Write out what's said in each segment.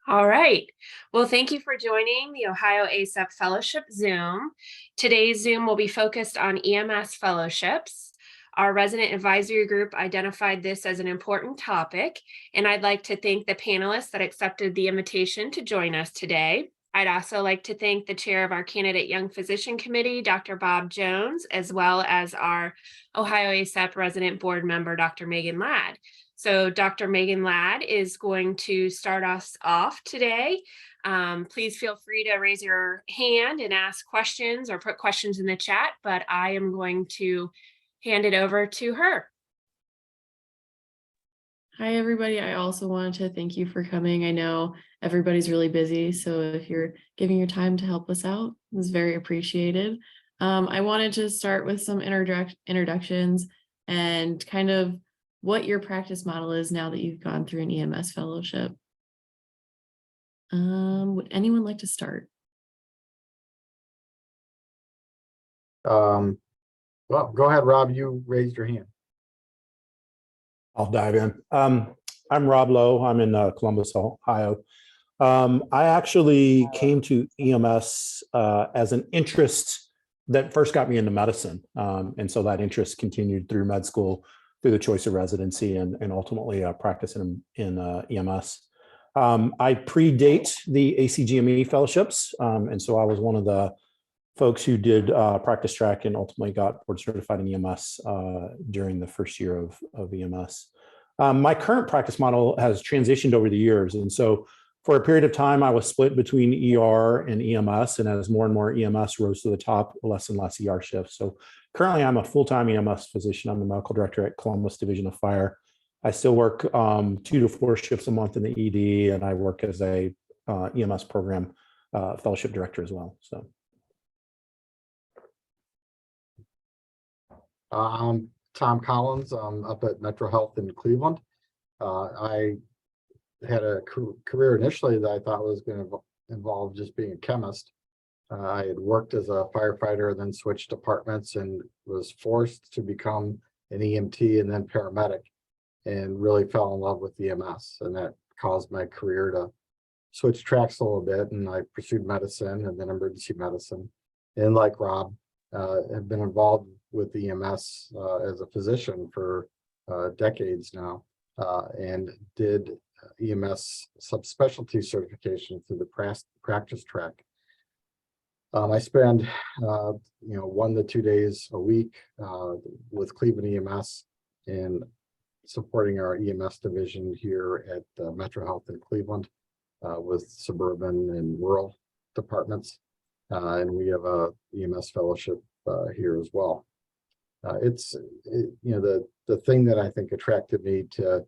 All right. Well, thank you for joining the Ohio ACEP Fellowship Zoom. Today's Zoom will be focused on EMS Fellowships. Our resident advisory group identified this as an important topic, and I'd like to thank the panelists that accepted the invitation to join us today. I'd also like to thank the chair of our Candidate Young Physician Committee, Dr. Bob Jones, as well as our Ohio ACEP resident board member, Dr. Megan Ladd. So Dr. Megan Ladd is going to start us off today. Please feel free to raise your hand and ask questions or put questions in the chat, but I am going to hand it over to her. Hi, everybody. I also wanted to thank you for coming. I know everybody's really busy, so if you're giving your time to help us out, it's very appreciated. I wanted to start with some introductions and kind of what your practice model is now that you've gone through an EMS fellowship. Would anyone like to start? Well, go ahead, Rob. You raised your hand. I'll dive in. I'm Rob Lowe. I'm in Columbus, Ohio. I actually came to EMS as an interest that first got me into medicine. And so that interest continued through med school, through the choice of residency, and ultimately practice in EMS. I predate the ACGME fellowships. And so I was one of the folks who did practice track and ultimately got board certified in EMS during the first year of EMS. My current practice model has transitioned over the years. And so for a period of time, I was split between ER and EMS. And as more and more EMS rose to the top, less and less ER shifts. So currently, I'm a full-time EMS physician. I'm the medical director at Columbus Division of Fire. I still work 2 to 4 shifts a month in the ED, and I work as a EMS program fellowship director as well. So. I'm Tom Collins. I'm up at Metro Health in Cleveland. I had a career initially that I thought was going to involve just being a chemist. I had worked as a firefighter, then switched departments and was forced to become an EMT and then paramedic, and really fell in love with EMS. And that caused my career to switch tracks a little bit. And I pursued medicine and then emergency medicine. And like Rob, have been involved with EMS as a physician for decades now, and did EMS subspecialty certification through the practice track. I spend 1 to 2 days a week with Cleveland EMS and supporting our EMS division here at Metro Health in Cleveland with suburban and rural departments. And we have a EMS fellowship here as well. The thing that I think attracted me to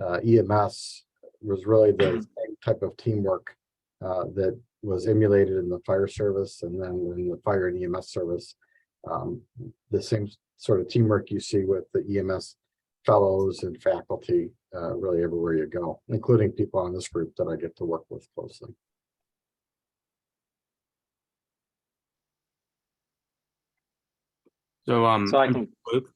EMS was really the same type of teamwork that was emulated in the fire service, and then in the fire and EMS service, the same sort of teamwork you see with the EMS fellows and faculty really everywhere you go, including people on this group that I get to work with closely. So I can. Luke.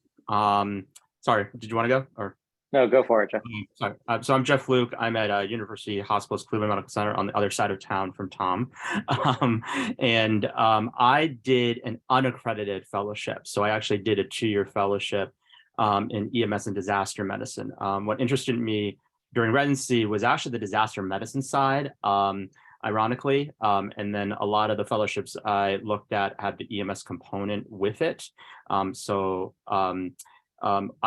Sorry, did you want to go or? No, go for it, Jeff. Sorry. So I'm Jeff Luke. I'm at University Hospitals Cleveland Medical Center on the other side of town from Tom. I did an unaccredited fellowship. So I actually did a 2-year fellowship in EMS and disaster medicine. What interested me during residency was actually the disaster medicine side, ironically. And then a lot of the fellowships I looked at had the EMS component with it. I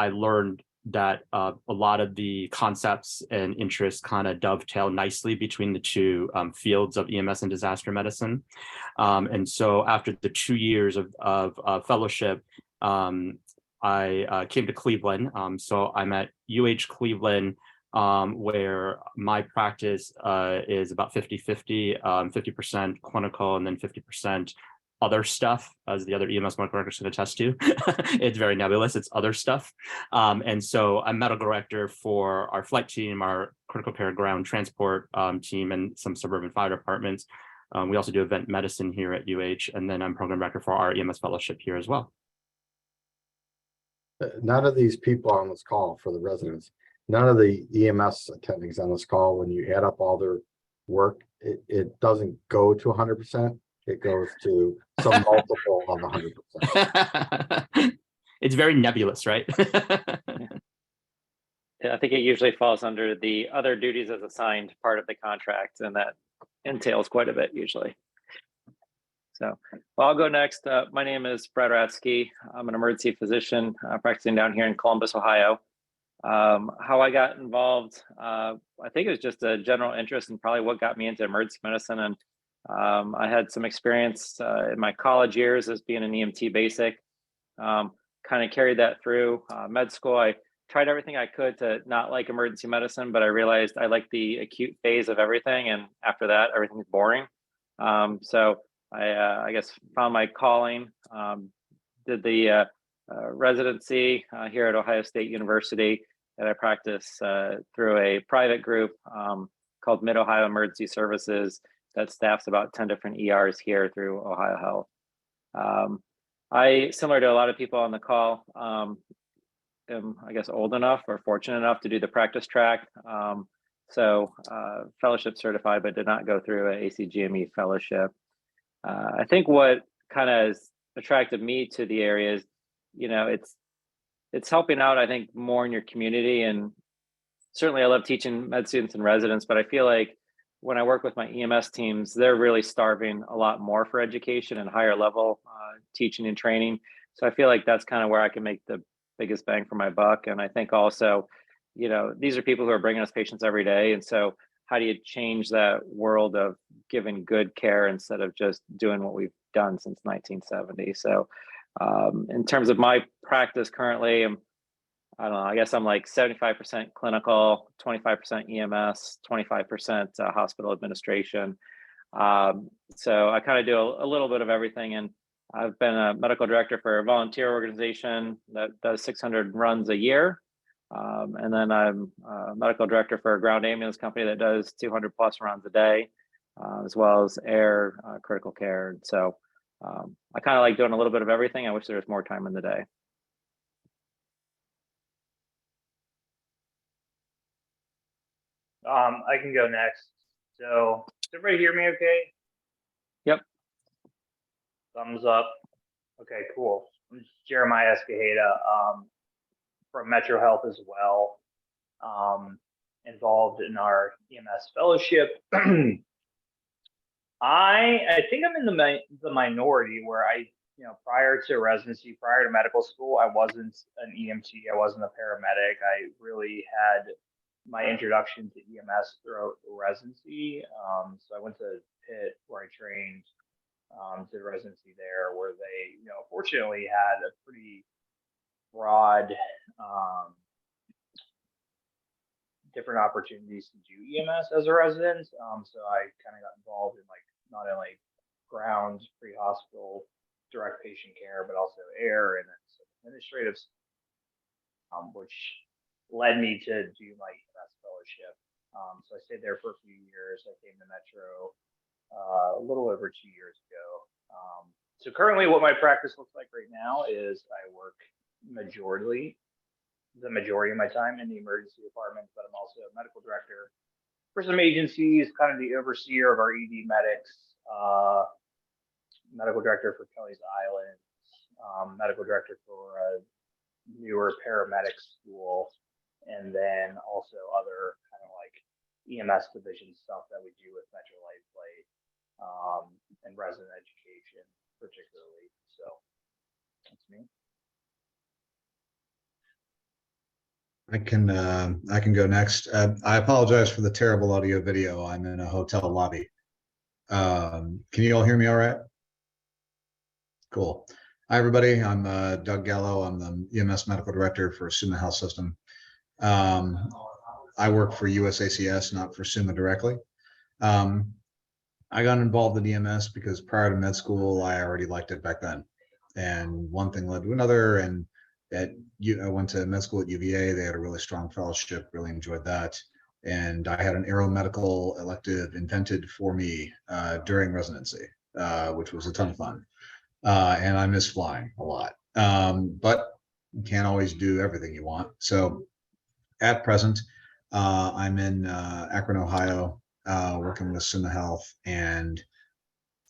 learned that a lot of the concepts and interests kind of dovetail nicely between the two fields of EMS and disaster medicine. And so after the 2 years of fellowship, I came to Cleveland. So I'm at UH Cleveland, where my practice is about 50-50, 50% clinical and then 50% other stuff, as the other EMS medical directors can attest to. It's very nebulous, it's other stuff. And so I'm medical director for our flight team, our critical care ground transport team, and some suburban fire departments. We also do event medicine here at UH, and then I'm program director for our EMS fellowship here as well. None of these people on this call, for the residents, none of the EMS attendings on this call, when you add up all their work, it doesn't go to 100%. It goes to some multiple of 100%. It's very nebulous, right? I think it usually falls under the other duties as assigned part of the contract, and that entails quite a bit usually. So, well, I'll go next. My name is Brad Ratsky. I'm an emergency physician practicing down here in Columbus, Ohio. How I got involved, I think it was just a general interest and probably what got me into emergency medicine. And I had some experience in my college years as being an EMT basic, kind of carried that through med school. I tried everything I could to not like emergency medicine, but I realized I like the acute phase of everything. And after that, everything's boring. So I guess found my calling, did the residency here at Ohio State University, and I practice through a private group called Mid-Ohio Emergency Services that staffs about 10 different ERs here through Ohio Health. I, similar to a lot of people on the call, am, I guess, old enough or fortunate enough to do the practice track. So fellowship certified, but did not go through an ACGME fellowship. I think what kind of has attracted me to the area is, you know, it's helping out, I think, more in your community. And certainly I love teaching med students and residents, but I feel like when I work with my EMS teams, they're really starving a lot more for education and higher level teaching and training. So I feel like that's kind of where I can make the biggest bang for my buck. And I think also, you know, these are people who are bringing us patients every day. And so how do you change that world of giving good care instead of just doing what we've done since 1970? So in terms of my practice currently, I don't know, I guess I'm like 75% clinical, 25% EMS, 25% hospital administration. So I kind of do a little bit of everything. And I've been a medical director for a volunteer organization that does 600 runs a year. And then I'm a medical director for a ground ambulance company that does 200 plus runs a day, as well as air critical care. And so I kind of like doing a little bit of everything. I wish there was more time in the day. I can go next. So, does everybody hear me okay? Yep. Thumbs up. Okay, cool. I'm Jeremiah Escajeda from Metro Health as well, involved in our EMS fellowship. I think I'm in the minority where prior to residency, prior to medical school, I wasn't an EMT. I wasn't a paramedic. I really had my introduction to EMS throughout residency. So I went to Pitt where I trained, did residency there, where they, fortunately had a pretty broad, different opportunities to do EMS as a resident. So I kind of got involved in not only ground pre-hospital direct patient care, but also air and then some administrative, which led me to do my EMS fellowship. So I stayed there for a few years. I came to Metro a little over 2 years ago. So currently what my practice looks like right now is I work the majority of my time in the emergency department, but I'm also a medical director for some agencies, kind of the overseer of our ED medics, medical director for Kelly's Island, medical director for a newer paramedic school, and then also other kind of like EMS division stuff that we do with Metro Lifelight and resident education particularly. So that's me. I can go next. I apologize for the terrible audio video. I'm in a hotel lobby. Can you all hear me all right? Cool. Hi, everybody. I'm Doug Gallo. I'm the EMS Medical Director for Summa Health System. I work for USACS, not for Summa directly. I got involved in EMS because prior to med school, I already liked it back then. And one thing led to another, and I went to med school at UVA. They had a really strong fellowship, really enjoyed that. And I had an aeromedical elective invented for me during residency, which was a ton of fun. And I miss flying a lot, but you can't always do everything you want. So at present, I'm in Akron, Ohio, working with Summa Health. And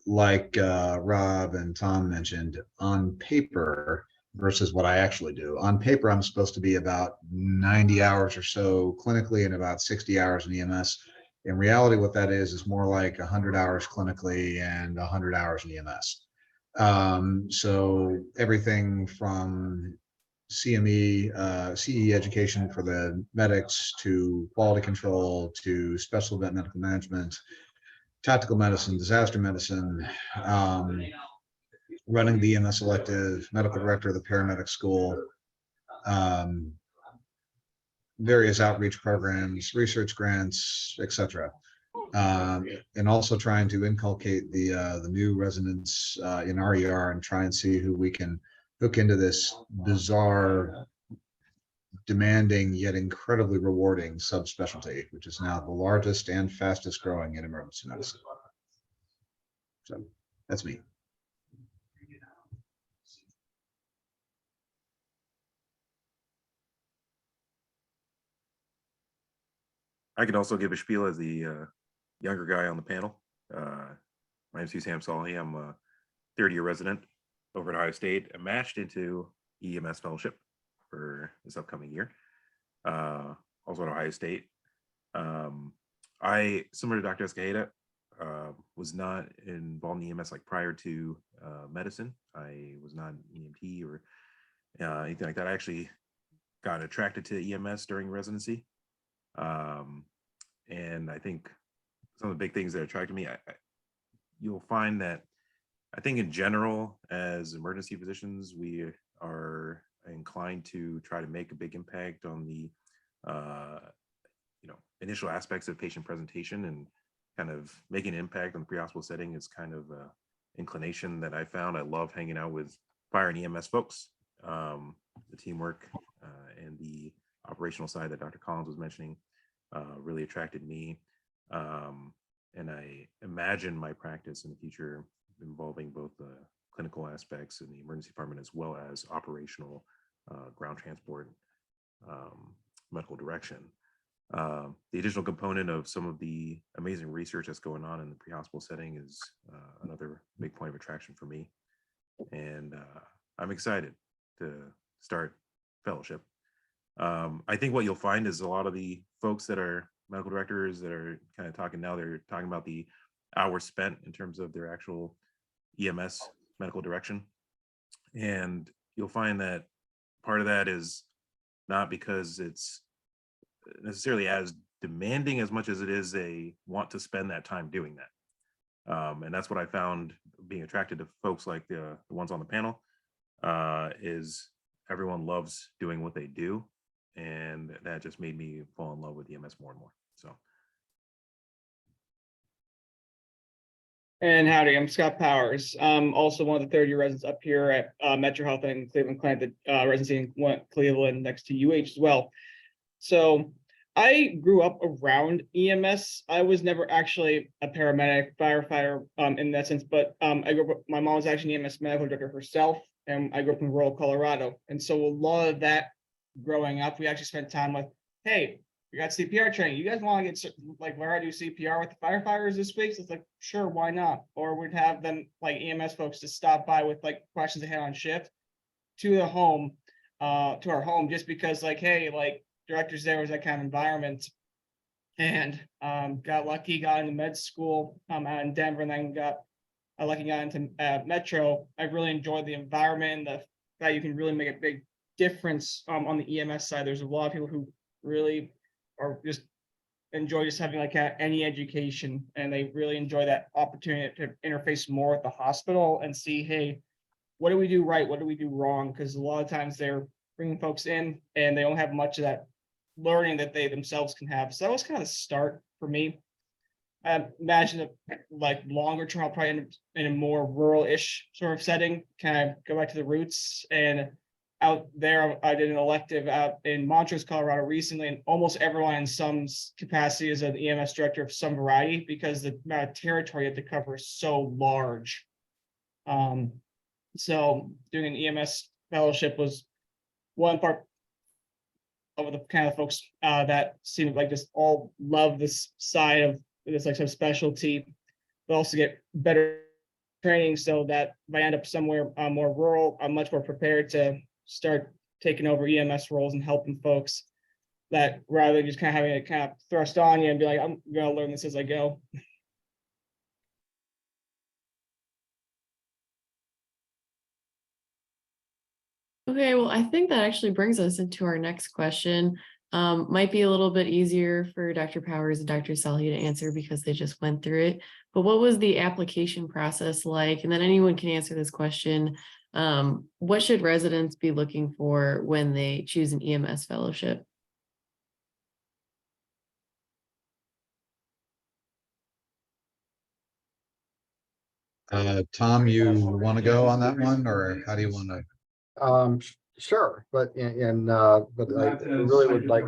like Rob and Tom mentioned, on paper versus what I actually do. On paper, I'm supposed to be about 90 hours or so clinically and about 60 hours in EMS. In reality, what that is more like 100 hours clinically and 100 hours in EMS. So everything from CME, CE education for the medics to quality control to special event medical management, tactical medicine, disaster medicine, running the EMS elective, medical director of the paramedic school, various outreach programs, research grants, etc. And also trying to inculcate the new residents in RER and try and see who we can hook into this bizarre, demanding yet incredibly rewarding subspecialty, which is now the largest and fastest growing in emergency medicine. So that's me. I can also give a spiel as the younger guy on the panel. My name's Sam Salhi. I'm a third-year resident over at Ohio State. I'm matched into EMS Fellowship for this upcoming year. Also at Ohio State. I, similar to Dr. Escajeda, was not involved in EMS like prior to medicine. I was not an EMT or anything like that. I actually got attracted to EMS during residency. And I think some of the big things that attracted me, you'll find that I think in general, as emergency physicians, we are inclined to try to make a big impact on the initial aspects of patient presentation, and kind of making an impact on the pre-hospital setting is kind of an inclination that I found. I love hanging out with fire and EMS folks, the teamwork and the operational side that Dr. Collins was mentioning really attracted me. And I imagine my practice in the future involving both the clinical aspects in the emergency department as well as operational ground transport, medical direction. The additional component of some of the amazing research that's going on in the pre-hospital setting is another big point of attraction for me. And I'm excited to start fellowship. I think what you'll find is a lot of the folks that are medical directors that are kind of talking now, they're talking about the hours spent in terms of their actual EMS medical direction. And you'll find that part of that is not because it's necessarily as demanding as much as it is they want to spend that time doing that. And that's what I found being attracted to folks like the ones on the panel, is everyone loves doing what they do. And that just made me fall in love with EMS more and more. So. And howdy, I'm Scott Powers. Also one of the third-year residents up here at Metro Health and Cleveland Clinic, the residency in Cleveland next to UH as well. So I grew up around EMS. I was never actually a paramedic, firefighter in that sense, but I grew up, my mom was actually an EMS medical director herself, and I grew up in rural Colorado. And so a lot of that growing up, we actually spent time with, hey, we got CPR training. You guys want to get like learn how to do CPR with the firefighters this week? So it's like, sure, why not? Or we'd have them like EMS folks to stop by with like questions they had on shift to the home, to our home, just because like, hey, like directors there was that kind of environment. And got lucky, got into med school out in Denver, and then got lucky, got into Metro. I really enjoyed the environment, the fact you can really make a big difference on the EMS side. There's a lot of people who really are just enjoy just having like any education, and they really enjoy that opportunity to interface more with the hospital and see, hey, what do we do right? What do we do wrong? Because a lot of times they're bringing folks in and they don't have much of that learning that they themselves can have. So that was kind of the start for me. I imagine that like longer term, I'll probably end up in a more rural-ish sort of setting, kind of go back to the roots. And out there, I did an elective out in Montrose, Colorado recently, and almost everyone in some capacity is an EMS director of some variety because the amount of territory you have to cover is so large. So doing an EMS fellowship was one part of the kind of folks that seem like just all love this side of this like subspecialty, but also get better training so that if I end up somewhere more rural, I'm much more prepared to start taking over EMS roles and helping folks, that rather than just kind of having it kind of thrust on you and be like, I'm gonna learn this as I go. Okay, well, I think that actually brings us into our next question. Might be a little bit easier for Dr. Powers and Dr. Selhy to answer because they just went through it. But what was the application process like? And then anyone can answer this question. What should residents be looking for when they choose an EMS fellowship? Tom, you want to go on that one, or how do you want to? Sure, but but I really would like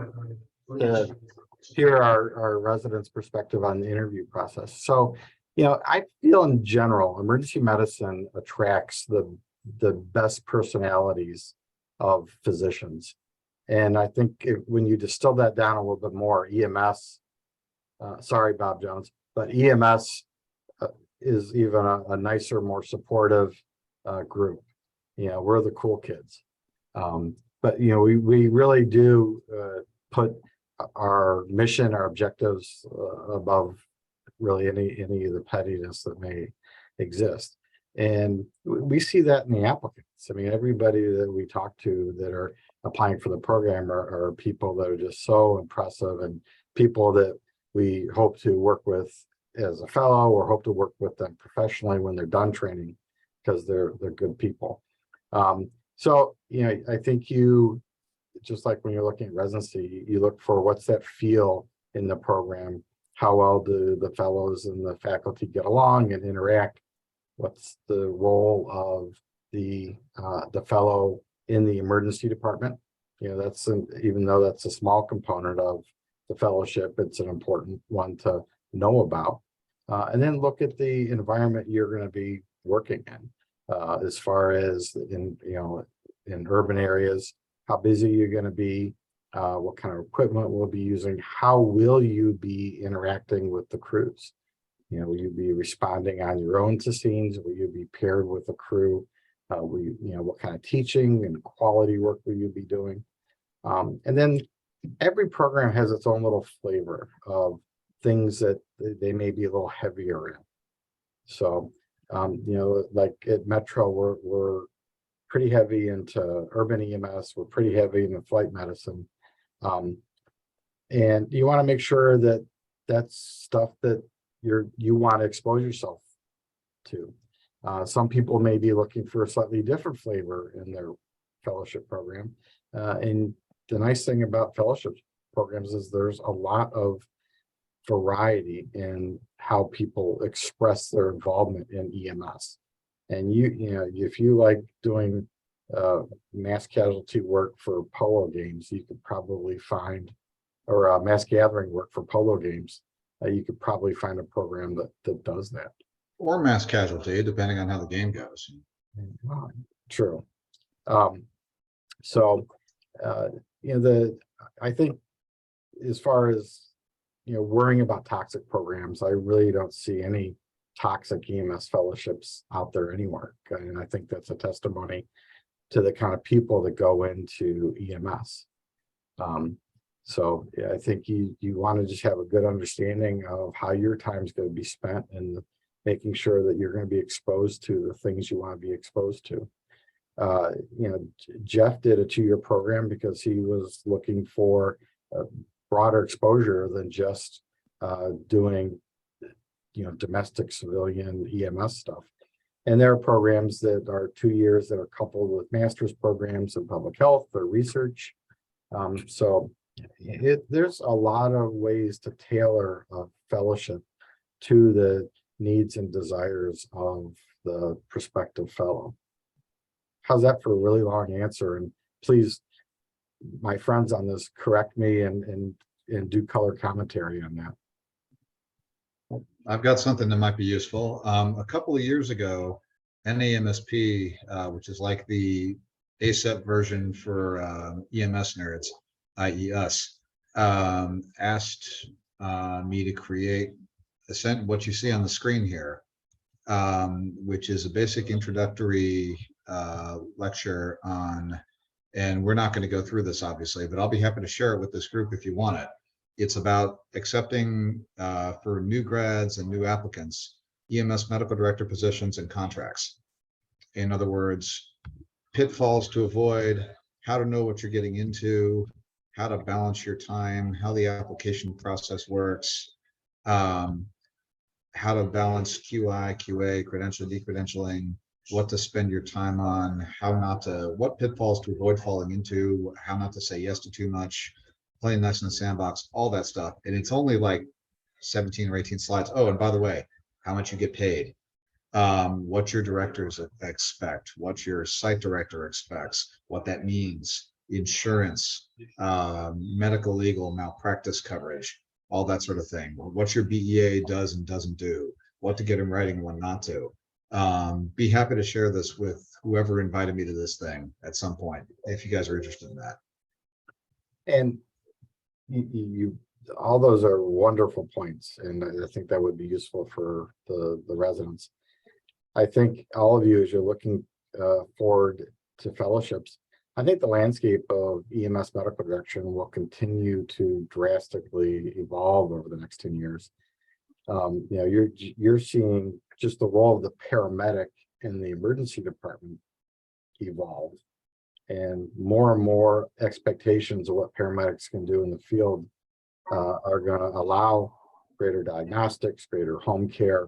to hear our residents' perspective on the interview process. So, I feel in general, emergency medicine attracts the best personalities of physicians. And I think when you distill that down a little bit more, EMS, sorry, Bob Jones, but EMS is even a nicer, more supportive group. We're the cool kids. But we really do put our mission, our objectives above really any of the pettiness that may exist. And we see that in the applicants. I mean, everybody that we talk to that are applying for the program are people that are just so impressive, and people that we hope to work with as a fellow, or hope to work with them professionally when they're done training, because they're good people. So, I think just like when you're looking at residency, you look for what's that feel in the program. How well do the fellows and the faculty get along and interact? What's the role of the fellow in the emergency department? Even though that's a small component of the fellowship, it's an important one to know about. And then look at the environment you're going to be working in, as far as in urban areas, how busy you're going to be, what kind of equipment we'll be using, how will you be interacting with the crews? Will you be responding on your own to scenes? Will you be paired with a crew? What kind of teaching and quality work will you be doing? And then every program has its own little flavor of things that they may be a little heavier in. So, like at Metro, we're pretty heavy into urban EMS. We're pretty heavy into flight medicine. And you want to make sure that that's stuff that you want to expose yourself to. Some people may be looking for a slightly different flavor in their fellowship program. And the nice thing about fellowship programs is there's a lot of variety in how people express their involvement in EMS. And if you like doing mass casualty work for polo games, you could probably find, or mass gathering work for polo games, you could probably find a program that does that. Or mass casualty, depending on how the game goes. True. I think as far as worrying about toxic programs, I really don't see any toxic EMS fellowships out there anymore. And I think that's a testimony to the kind of people that go into EMS. So I think you want to just have a good understanding of how your time is going to be spent, and making sure that you're going to be exposed to the things you want to be exposed to. Jeff did a 2-year program because he was looking for a broader exposure than just doing domestic civilian EMS stuff. And there are programs that are 2 years that are coupled with master's programs in public health or research. There's a lot of ways to tailor a fellowship to the needs and desires of the prospective fellow. How's that for a really long answer? And please, my friends on this, correct me and do color commentary on that. I've got something that might be useful. A couple of years ago, NAMSP, which is like the ACEP version for EMS nerds, i.e. us, asked me to create what you see on the screen here, which is a basic introductory lecture on, and we're not going to go through this obviously, but I'll be happy to share it with this group if you want it. It's about accepting for new grads and new applicants, EMS medical director positions and contracts. In other words, pitfalls to avoid, how to know what you're getting into, how to balance your time, how the application process works, how to balance QI, QA, credential, decredentialing, what to spend your time on, how not to, what pitfalls to avoid falling into, how not to say yes to too much, playing nice in the sandbox, all that stuff. And it's only like 17 or 18 slides. Oh, and by the way, how much you get paid, what your directors expect, what your site director expects, what that means, insurance, medical, legal, malpractice coverage, all that sort of thing. What your BEA does and doesn't do, what to get in writing and what not to. Be happy to share this with whoever invited me to this thing at some point, if you guys are interested in that. And you all those are wonderful points, and I think that would be useful for the residents. I think all of you, as you're looking forward to fellowships, I think the landscape of EMS medical direction will continue to drastically evolve over the next 10 years. You know, you're seeing just the role of the paramedic in the emergency department evolve, and more expectations of what paramedics can do in the field are going to allow greater diagnostics, greater home care.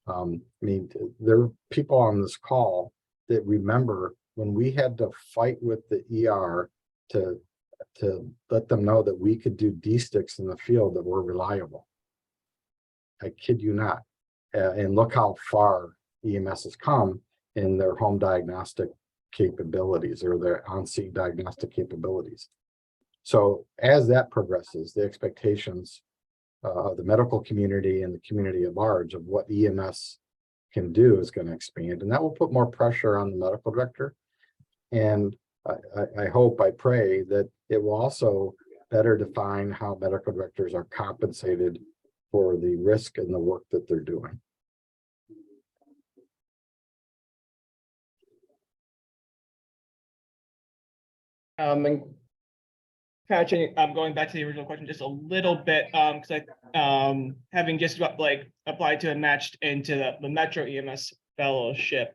I mean, there are people on this call that remember when we had to fight with the ER to let them know that we could do D-sticks in the field that were reliable. I kid you not. And look how far EMS has come in their home diagnostic capabilities or their on-scene diagnostic capabilities. So as that progresses, the expectations of the medical community and the community at large of what EMS can do is going to expand, and that will put more pressure on the medical director. And I hope, I pray that it will also better define how medical directors are compensated for the risk and the work that they're doing. And I'm going back to the original question just a little bit, because I having just like applied to and matched into the Metro EMS Fellowship.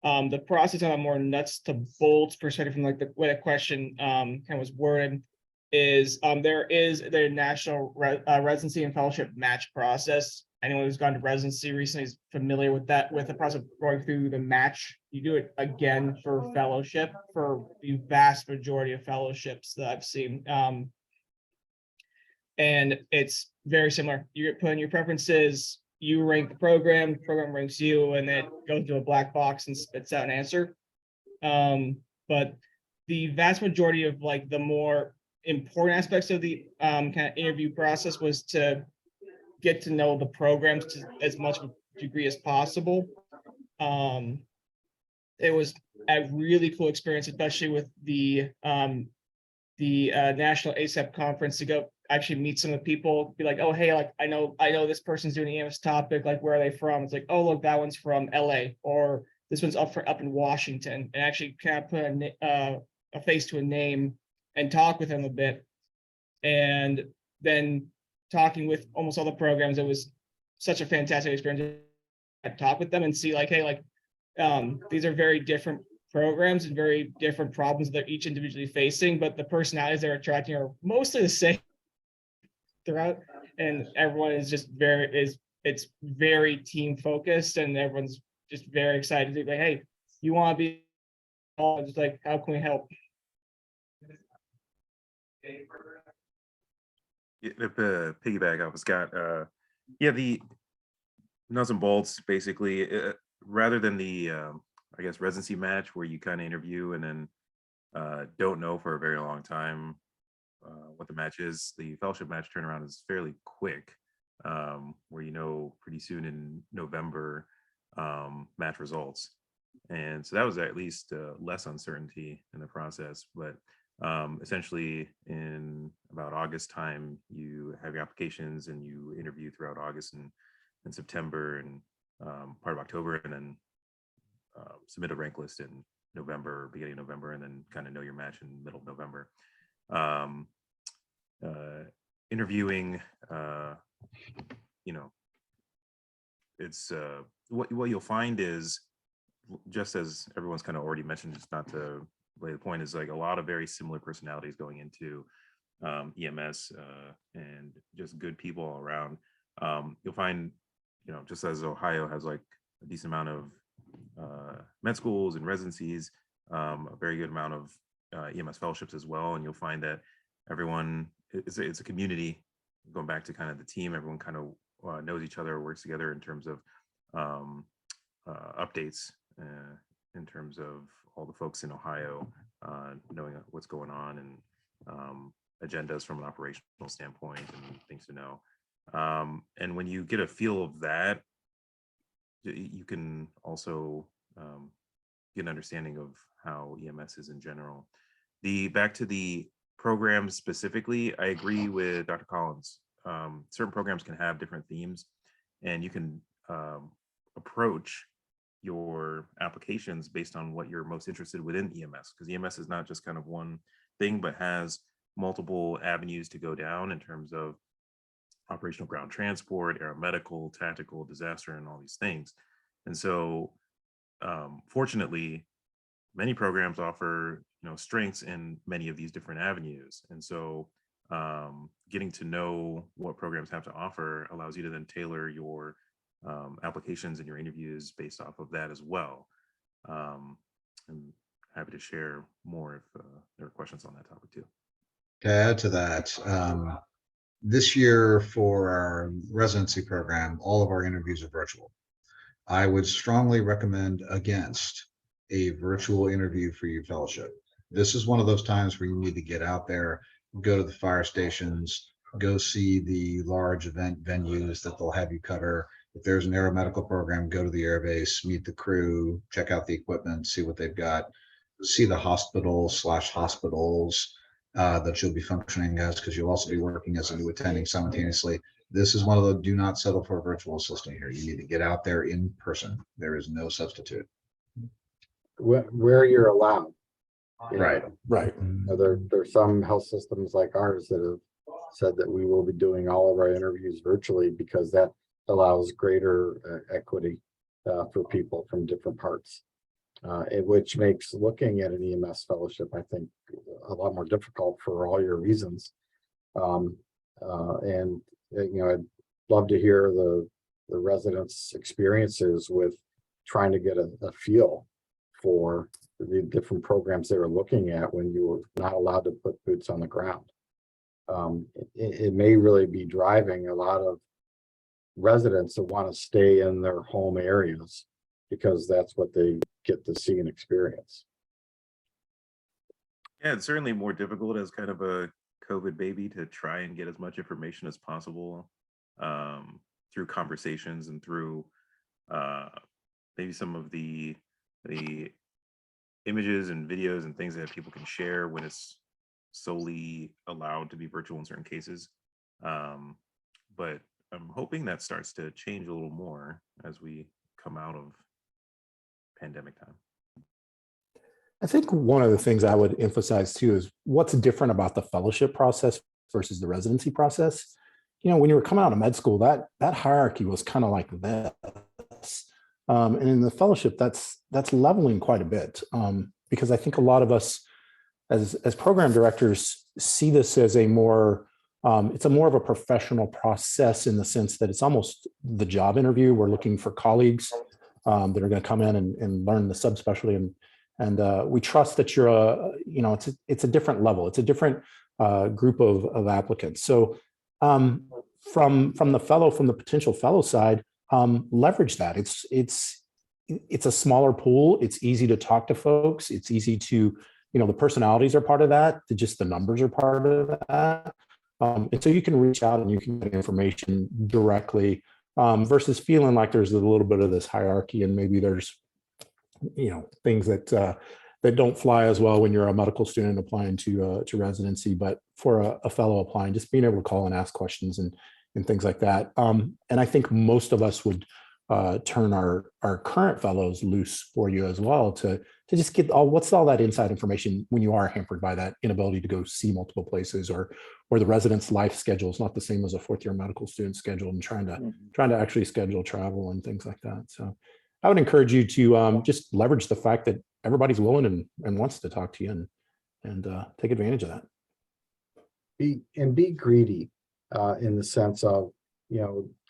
The process on a more nuts to bolts perspective from like the way the question kind of was worded is there is the national residency and fellowship match process. Anyone who's gone to residency recently is familiar with that, with the process of going through the match. You do it again for fellowship for the vast majority of fellowships that I've seen. And it's very similar. You put in your preferences, you rank the program ranks you, and then it goes into a black box and spits out an answer. But the vast majority of like the more important aspects of the kind of interview process was to get to know the programs to as much of a degree as possible. It was a really cool experience, especially with the national ACEP conference, to go actually meet some of the people, be like, oh, hey, like I know this person's doing the EMS topic, like where are they from? It's like, oh, look, that one's from LA, or this one's up in Washington, and actually kind of put a face to a name and talk with them a bit. And then talking with almost all the programs, it was such a fantastic experience to talk with them and see like, hey, like these are very different programs and very different problems that they're each individually facing, but the personalities they're attracting are mostly the same throughout, and everyone is just it's very team focused, and everyone's just very excited to be like, hey, you want to be just like, how can we help? Piggyback off of Scott, yeah, the nuts and bolts basically, rather than the I guess residency match where you kind of interview and then don't know for a very long time what the match is. The fellowship match turnaround is fairly quick, where you know pretty soon in November match results, and so that was at least less uncertainty in the process. But essentially in about August time, you have your applications and you interview throughout August and in September and part of October, and then submit a rank list in November, beginning of November, and then kind of know your match in middle of November. Interviewing, it's what you'll find is, just as everyone's kind of already mentioned, just not to lay the point, is like a lot of very similar personalities going into EMS, and just good people all around. You'll find, just as Ohio has like a decent amount of med schools and residencies, a very good amount of EMS fellowships as well, and you'll find that everyone, it's a community. Going back to kind of the team, everyone kind of knows each other, works together in terms of updates, in terms of all the folks in Ohio knowing what's going on, and agendas from an operational standpoint and things to know. And when you get a feel of that, you can also get an understanding of how EMS is in general. Back to the programs specifically, I agree with Dr. Collins. Certain programs can have different themes, and you can approach your applications based on what you're most interested within EMS, because EMS is not just kind of one thing, but has multiple avenues to go down in terms of operational ground transport, aeromedical, tactical, disaster, and all these things. And so fortunately, many programs offer strengths in many of these different avenues. And so getting to know what programs have to offer allows you to then tailor your applications and your interviews based off of that as well. I'm happy to share more if there are questions on that topic too. To add to that, this year for our residency program, all of our interviews are virtual. I would strongly recommend against a virtual interview for your fellowship. This is one of those times where you need to get out there, go to the fire stations, go see the large event venues that they'll have you cover. If there's an aeromedical program, go to the airbase, meet the crew, check out the equipment, see what they've got, see the hospitals that you'll be functioning as, because you'll also be working as a new attending simultaneously. This is one of the do not settle for a virtual assistant here. You need to get out there in person. There is no substitute. Where you're allowed. Right. There's some health systems like ours that have said that we will be doing all of our interviews virtually because that allows greater equity for people from different parts, which makes looking at an EMS fellowship, I think, a lot more difficult for all your reasons. And I'd love to hear the residents' experiences with trying to get a feel for the different programs they were looking at when you were not allowed to put boots on the ground. It may really be driving a lot of residents that want to stay in their home areas because that's what they get to see and experience. Yeah, it's certainly more difficult as kind of a COVID baby to try and get as much information as possible through conversations and through maybe some of the images and videos and things that people can share when it's solely allowed to be virtual in certain cases. But I'm hoping that starts to change a little more as we come out of pandemic time. I think one of the things I would emphasize too is what's different about the fellowship process versus the residency process. When you were coming out of med school, that hierarchy was kind of like this. And in the fellowship, that's leveling quite a bit, because I think a lot of us as program directors see this as it's a more of a professional process in the sense that it's almost the job interview. We're looking for colleagues that are going to come in and learn the subspecialty, and we trust that you're it's a different level. It's a different group of applicants. So from the potential fellow side, leverage that. It's a smaller pool. It's easy to talk to folks. It's easy to, the personalities are part of that. Just the numbers are part of that. And so you can reach out and you can get information directly versus feeling like there's a little bit of this hierarchy and maybe there's, things that don't fly as well when you're a medical student applying to residency. But for a fellow applying, just being able to call and ask questions and and things like that. And I think most of us would turn our current fellows loose for you as well to just get what's all that inside information when you are hampered by that inability to go see multiple places, or the resident's life schedule is not the same as a fourth year medical student schedule, and trying to actually schedule travel and things like that. So I would encourage you to just leverage the fact that everybody's willing and wants to talk to you, and take advantage of that. Be greedy in the sense of,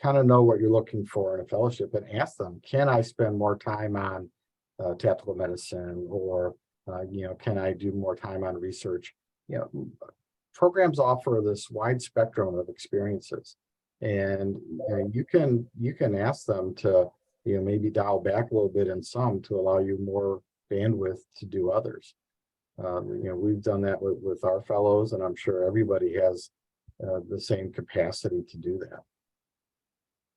kind of know what you're looking for in a fellowship, and ask them, can I spend more time on tactical medicine, or can I do more time on research? Programs offer this wide spectrum of experiences, and you can ask them to maybe dial back a little bit in some to allow you more bandwidth to do others. We've done that with our fellows, and I'm sure everybody has the same capacity to do that.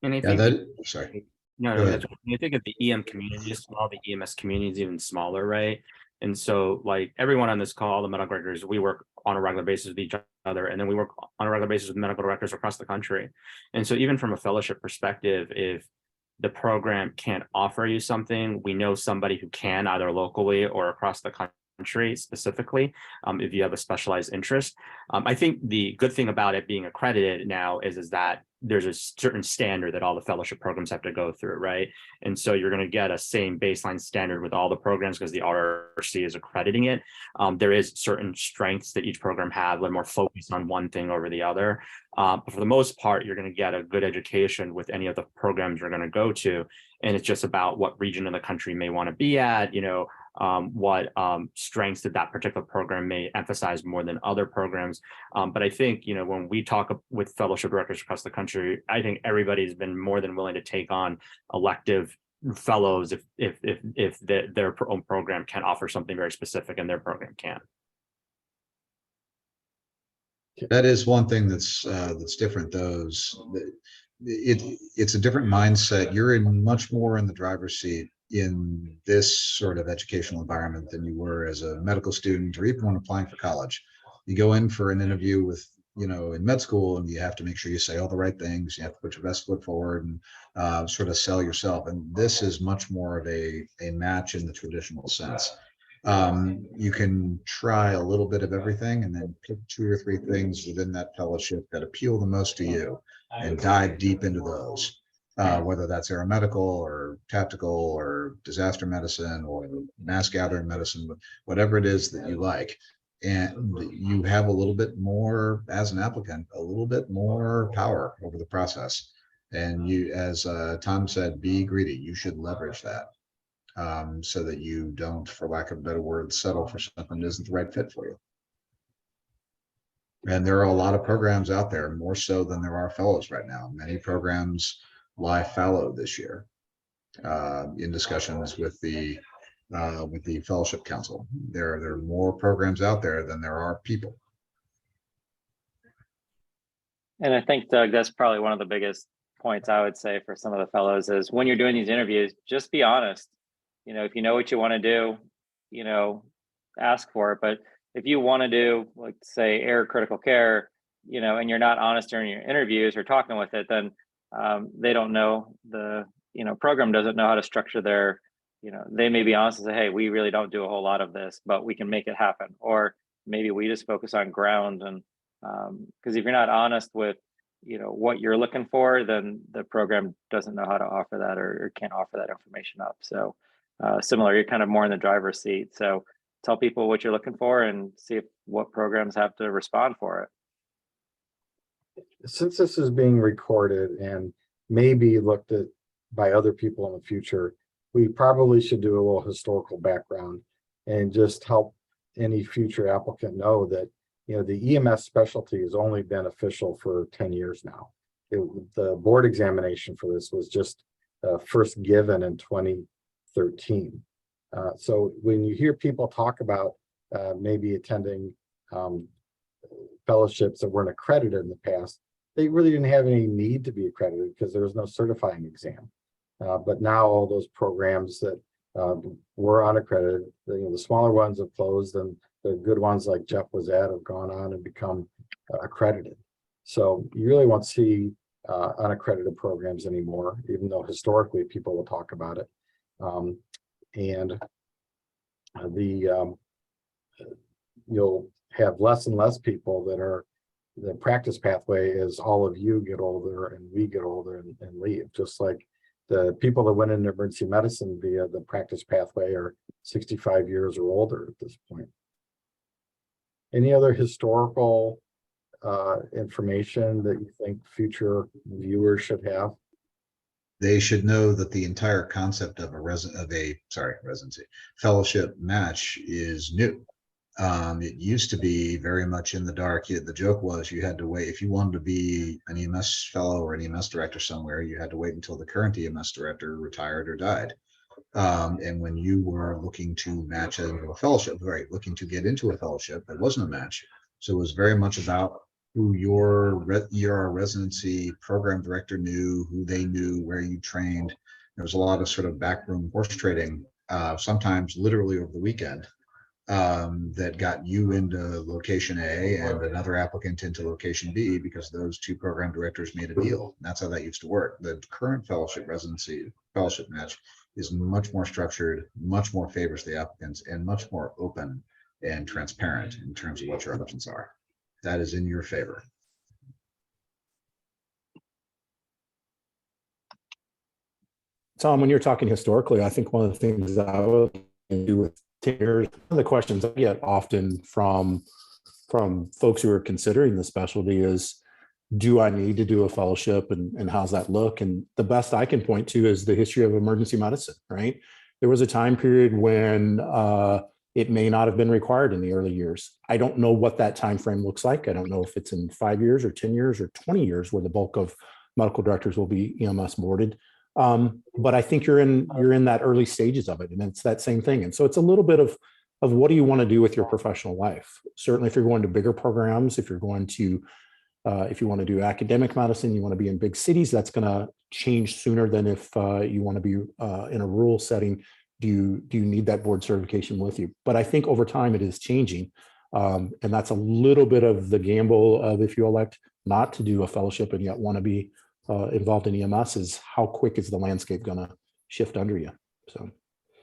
And I Yeah, think sorry. No, Go no, ahead. that's when you think of the EM community is small, the EMS community is even smaller, right? And so like everyone on this call, the medical directors, we work on a regular basis with each other, and then we work on a regular basis with medical directors across the country. And so even from a fellowship perspective, if the program can't offer you something, we know somebody who can, either locally or across the country specifically, if you have a specialized interest. I think the good thing about it being accredited now is that there's a certain standard that all the fellowship programs have to go through, right? And so you're going to get a same baseline standard with all the programs because the RRC is accrediting it. There is certain strengths that each program have, a little more focused on one thing over the other. But for the most part, you're going to get a good education with any of the programs you're going to go to. And it's just about what region of the country may want to be at, what strengths that particular program may emphasize more than other programs. But I think, when we talk with fellowship directors across the country, I think everybody's been more than willing to take on elective fellows if their own program can offer something very specific and their program can't. That is one thing that's different. It's a different mindset. You're much more in the driver's seat in this sort of educational environment than you were as a medical student, or even when applying for college. You go in for an interview with, in med school, and you have to make sure you say all the right things. You have to put your best foot forward and sort of sell yourself. And this is much more of a match in the traditional sense. You can try a little bit of everything and then pick 2 or 3 things within that fellowship that appeal the most to you and dive deep into those, whether that's aeromedical or tactical or disaster medicine or mass gathering medicine, whatever it is that you like. And you have a little bit more, as an applicant, a little bit more power over the process. And you, as Tom said, be greedy. You should leverage that. So that you don't, for lack of a better word, settle for something that isn't the right fit for you. And there are a lot of programs out there, more so than there are fellows right now. Many programs lie fallow this year in discussions with the Fellowship Council. There are more programs out there than there are people. And I think, Doug, that's probably one of the biggest points I would say for some of the fellows is when you're doing these interviews, just be honest. If you know what you want to do, ask for it. But if you want to do, like, say, air critical care, and you're not honest during your interviews or talking with it, then they don't know program doesn't know how to structure their, they may be honest and say, hey, we really don't do a whole lot of this, but we can make it happen. Or maybe we just focus on ground. And because if you're not honest with, what you're looking for, then the program doesn't know how to offer that or can't offer that information up. So similar, you're kind of more in the driver's seat. So tell people what you're looking for and see what programs have to respond for it. Since this is being recorded and maybe looked at by other people in the future, we probably should do a little historical background and just help any future applicant know that, the EMS specialty has only been official for 10 years now. The board examination for this was just first given in 2013. So when you hear people talk about maybe attending fellowships that weren't accredited in the past, they really didn't have any need to be accredited because there was no certifying exam. But now all those programs that were unaccredited, the smaller ones have closed, and the good ones like Jeff was at have gone on and become accredited. So you really want to see unaccredited programs anymore, even though historically people will talk about it. And you'll have less and less people that are, the practice pathway is all of you get older and we get older and leave. Just like the people that went into emergency medicine via the practice pathway are 65 years or older at this point. Any other historical information that you think future viewers should have? They should know that the entire concept of residency fellowship match is new. It used to be very much in the dark. The joke was you had to wait. If you wanted to be an EMS fellow or an EMS director somewhere, you had to wait until the current EMS director retired or died. And when you were looking to match into a fellowship, right, looking to get into a fellowship, it wasn't a match. So it was very much about who your residency program director knew, who they knew, where you trained. There was a lot of sort of backroom horse trading, sometimes literally over the weekend, that got you into location A and another applicant into location B because those two program directors made a deal. That's how that used to work. The current fellowship match is much more structured, much more favors the applicants, and much more open and transparent in terms of what your options are. That is in your favor. Tom, when you're talking historically, I think one of the things that I would do with tenures, one of the questions I get often from folks who are considering the specialty is, do I need to do a fellowship and how's that look? And the best I can point to is the history of emergency medicine, right? There was a time period when it may not have been required in the early years. I don't know what that time frame looks like. I don't know if it's in 5 years or 10 years or 20 years where the bulk of medical directors will be EMS boarded. But I think you're in that early stages of it, and it's that same thing. And so it's a little bit of what do you want to do with your professional life? Certainly, if you're going to bigger programs, if you're going to if you want to do academic medicine, you want to be in big cities, that's going to change sooner than if you want to be in a rural setting. Do you need that board certification with you? But I think over time it is changing. And that's a little bit of the gamble of if you elect not to do a fellowship and yet want to be involved in EMS, is how quick is the landscape going to shift under you? So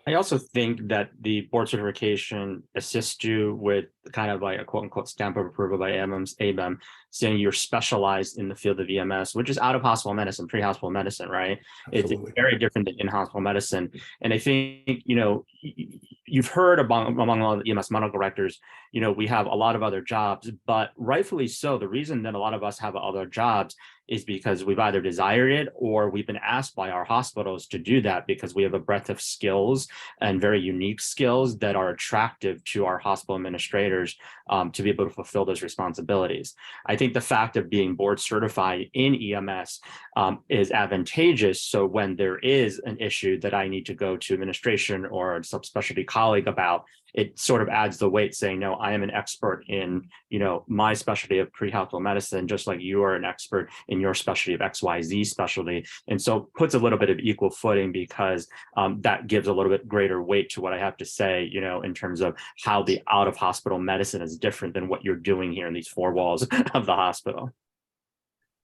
I also think that the board certification assists you with kind of like a quote unquote stamp of approval by ABEM, saying you're specialized in the field of EMS, which is out of hospital medicine, pre-hospital medicine, right? It's very different than in-hospital medicine. And I think, you've heard among all the EMS medical directors, we have a lot of other jobs, but rightfully so. The reason that a lot of us have other jobs is because we've either desired it or we've been asked by our hospitals to do that because we have a breadth of skills and very unique skills that are attractive to our hospital administrators to be able to fulfill those responsibilities. I think the fact of being board certified in EMS is advantageous. So when there is an issue that I need to go to administration or a subspecialty colleague about, it sort of adds the weight saying, no, I am an expert in, my specialty of pre-hospital medicine, just like you are an expert in your specialty of XYZ specialty. And so puts a little bit of equal footing because that gives a little bit greater weight to what I have to say, in terms of how the out of hospital medicine is different than what you're doing here in these four walls of the hospital.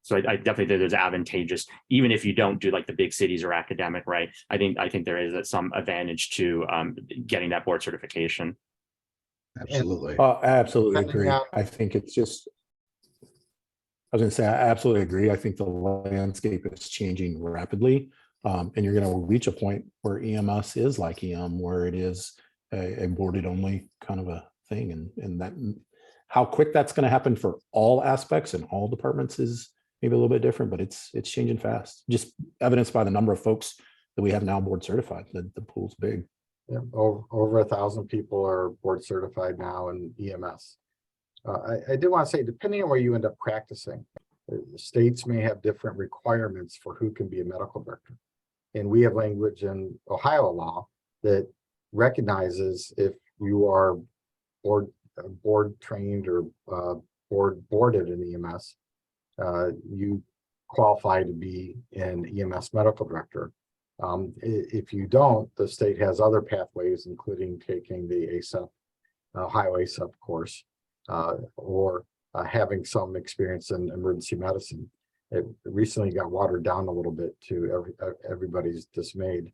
So I definitely think there's advantageous, even if you don't do like the big cities or academic, right? I think there is some advantage to getting that board certification. Absolutely. I absolutely agree. I think it's just, I was going to say, I absolutely agree. I think the landscape is changing rapidly. And you're going to reach a point where EMS is like EM, where it is a boarded only kind of a thing. And that, how quick that's going to happen for all aspects and all departments is maybe a little bit different, but it's changing fast. Just evidenced by the number of folks that we have now board certified. The pool's big. Yeah, over 1,000 people are board certified now in EMS. I do want to say, depending on where you end up practicing, states may have different requirements for who can be a medical director. And we have language in Ohio law that recognizes if you are board trained or boarded in EMS, you qualify to be an EMS medical director. If you don't, the state has other pathways, including taking the ACEP, Ohio ACEP course, or having some experience in emergency medicine. it recently got watered down a little bit to everybody's dismayed.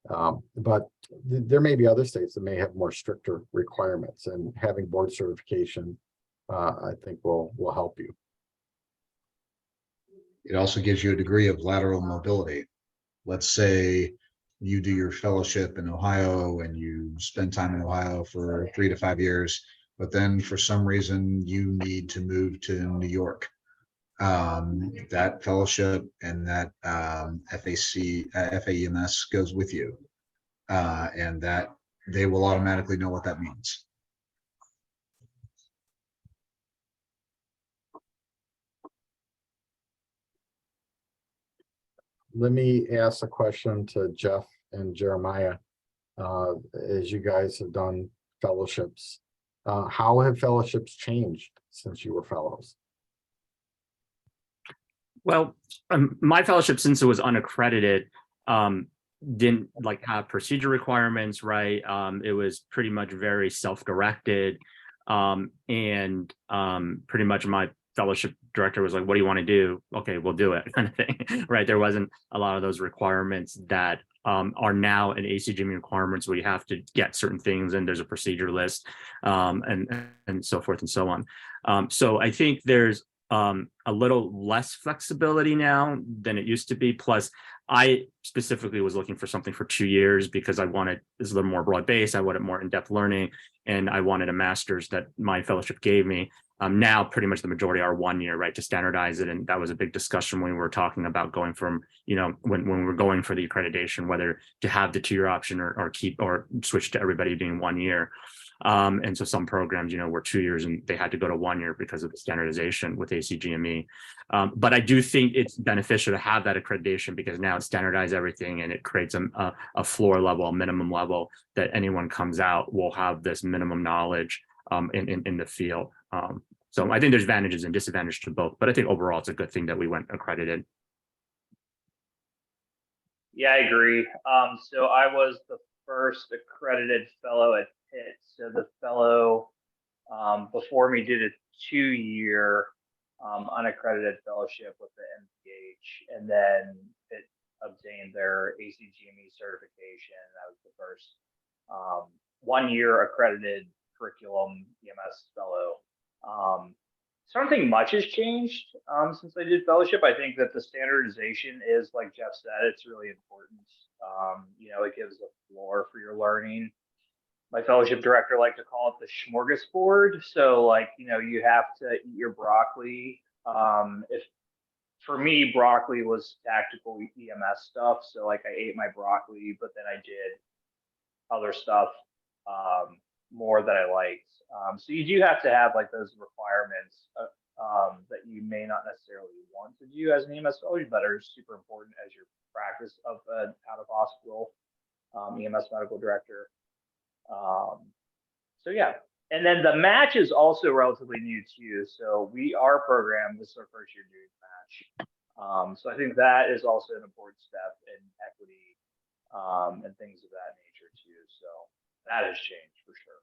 But there may be other states that may have more stricter requirements, and having board certification, I think will help you. It also gives you a degree of lateral mobility. Let's say you do your fellowship in Ohio and you spend time in Ohio for 3 to 5 years, but then for some reason you need to move to New York. That fellowship and that FAEMS goes with you, and that they will automatically know what that means. Let me ask a question to Jeff and Jeremiah. As you guys have done fellowships, how have fellowships changed since you were fellows? Well, my fellowship, since it was unaccredited, didn't like have procedure requirements, right? It was pretty much very self-directed, and pretty much my fellowship director was like, "What do you want to do?" "Okay, we'll do it," kind of thing, right? There wasn't a lot of those requirements that are now in ACGME requirements where you have to get certain things and there's a procedure list, and so forth and so on. So I think there's a little less flexibility now than it used to be. Plus, I specifically was looking for something for 2 years because I wanted this a little more broad based. I wanted more in-depth learning, and I wanted a master's that my fellowship gave me. Now, pretty much the majority are 1 year, right, to standardize it. And that was a big discussion when we were talking about going from, you know, when we were going for the accreditation, whether to have the 2 year option or keep or switch to everybody being 1 year. And so some programs, you know, were 2 years and they had to go to 1 year because of the standardization with ACGME. But I do think it's beneficial to have that accreditation because now it standardizes everything and it creates a floor level, a minimum level that anyone comes out will have this minimum knowledge in the field. So I think there's advantages and disadvantages to both, but I think overall it's a good thing that we went accredited. Yeah, I agree. So I was the first accredited fellow at Pitt. So the fellow before me did a 2-year unaccredited fellowship with the MPH, and then it obtained their ACGME certification. That was the first 1 year accredited curriculum EMS fellow. So I don't think much has changed since I did fellowship. I think that the standardization is, like Jeff said, it's really important. You know, it gives a floor for your learning. My fellowship director liked to call it the smorgasbord. So, like, you know, you have to eat your broccoli. If for me, broccoli was tactical EMS stuff. So, like, I ate my broccoli, but then I did other stuff more that I liked. So you do have to have like those requirements that you may not necessarily want to do as an EMS fellowship, but are super important as your practice of an out of hospital EMS medical director. So yeah, and then the match is also relatively new too. So our program, this is our first year doing match. So I think that is also an important step in equity and things of that nature too. So that has changed for sure.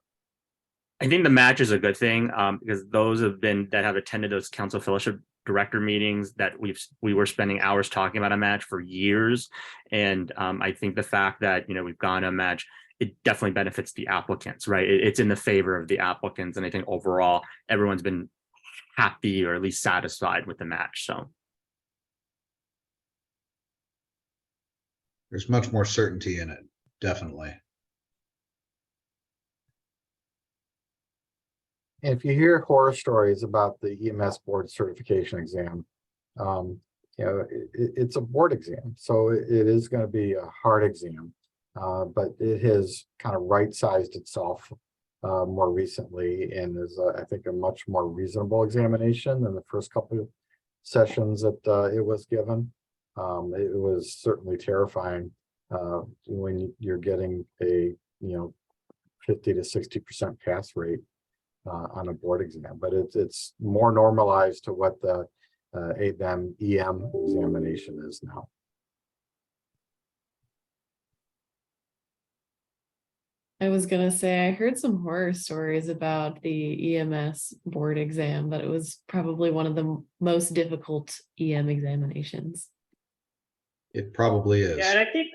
I think the match is a good thing because those that have attended those council fellowship director meetings that we were spending hours talking about a match for years. And I think the fact that, you know, we've gone to a match, it definitely benefits the applicants, right? It's in the favor of the applicants. And I think overall, everyone's been happy or at least satisfied with the match. So There's much more certainty in it, definitely. If you hear horror stories about the EMS board certification exam, you know, it's a board exam, so it is going to be a hard exam, but it has kind of right-sized itself more recently and is, I think, a much more reasonable examination than the first couple of sessions that it was given. It was certainly terrifying when you're getting a 50 to 60% pass rate on a board exam, but it's more normalized to what the ABEM EM examination is now. I was gonna say, I heard some horror stories about the EMS board exam, that it was probably one of the most difficult EM examinations. It probably Yeah, is. and I think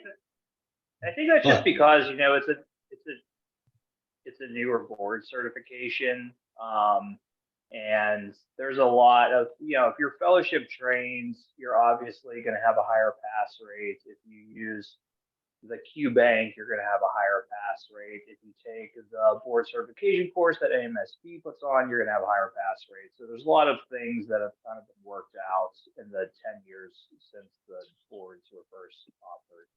that's just But because, you know, it's a newer board certification. And there's a lot of, you know, if you're fellowship trained, you're obviously going to have a higher pass rate. If you use the Q bank, you're going to have a higher pass rate. If you take the board certification course that AMSP puts on, you're going to have a higher pass rate. So there's a lot of things that have kind of been worked out in the 10 years since the boards were first offered.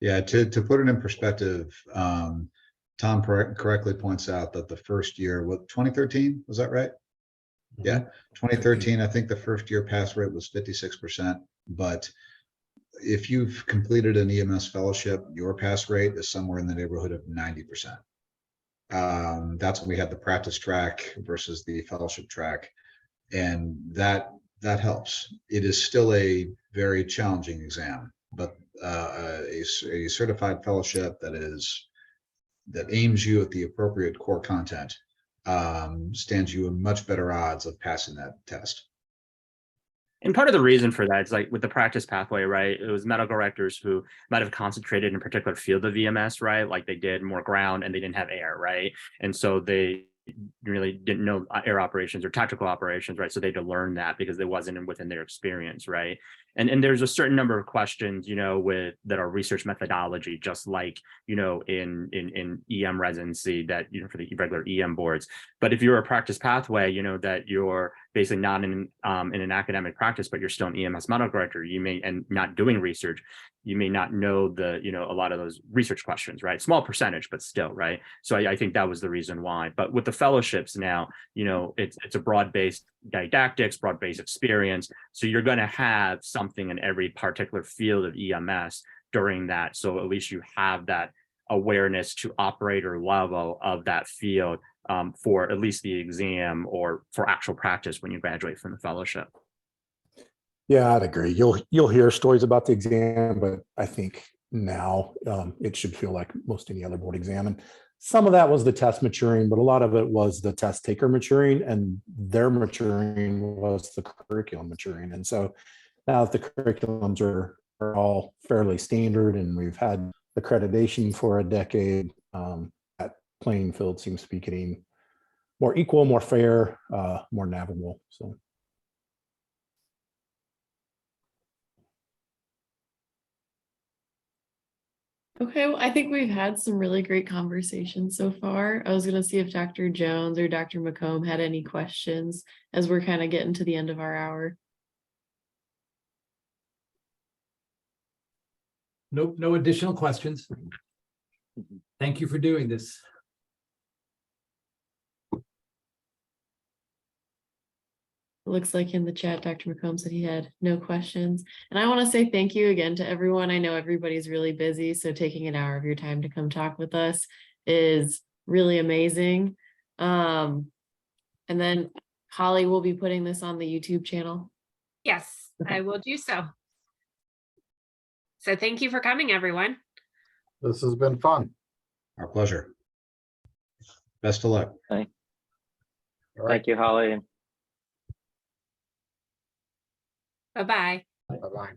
yeah, to put it in perspective, Tom correctly points out that the first year, what, 2013, was that right? Yeah, 2013, I think the first year pass rate was 56%, but if you've completed an EMS fellowship, your pass rate is somewhere in the neighborhood of 90%. That's when we had the practice track versus the fellowship track, and that helps. It is still a very challenging exam, but a certified fellowship that aims you at the appropriate core content stands you in much better odds of passing that test. And part of the reason for that is like with the practice pathway, right? It was medical directors who might have concentrated in a particular field of EMS, right? Like they did more ground and they didn't have air, right? And so they really didn't know air operations or tactical operations, right? So they had to learn that because it wasn't within their experience, right? And there's a certain number of questions, you know, that are research methodology, just like, you know, in EM residency that, you know, for the regular EM boards. But if you're a practice pathway, you know, that you're basically not in an academic practice, but you're still an EMS medical director, you may, and not doing research, you may not know a lot of those research questions, right? Small percentage, but still, right? So I think that was the reason why. But with the fellowships now, you know, it's a broad-based didactics, broad-based experience. So you're going to have something in every particular field of EMS during that. So at least you have that awareness to operator level of that field for at least the exam or for actual practice when you graduate from the fellowship. Yeah, I'd agree. You'll hear stories about the exam, but I think now it should feel like most any other board exam. And some of that was the test maturing, but a lot of it was the test taker maturing, and their maturing was the curriculum maturing. And so now that the curriculums are all fairly standard and we've had accreditation for a decade, that playing field seems to be getting more equal, more fair, more navigable. So. Okay, well, I think we've had some really great conversations so far. I was going to see if Dr. Jones or Dr. McComb had any questions as we're kind of getting to the end of our hour. Nope, no additional questions. Thank you for doing this. It looks like in the chat, Dr. McComb said he had no questions. And I want to say thank you again to everyone. I know everybody's really busy, so taking an hour of your time to come talk with us is really amazing. And then Holly will be putting this on the YouTube channel. Yes, I will do so. So thank you for coming, everyone. This has been fun. Our pleasure. Best of luck. All right. Thank you, Holly. Bye-bye. Bye-bye.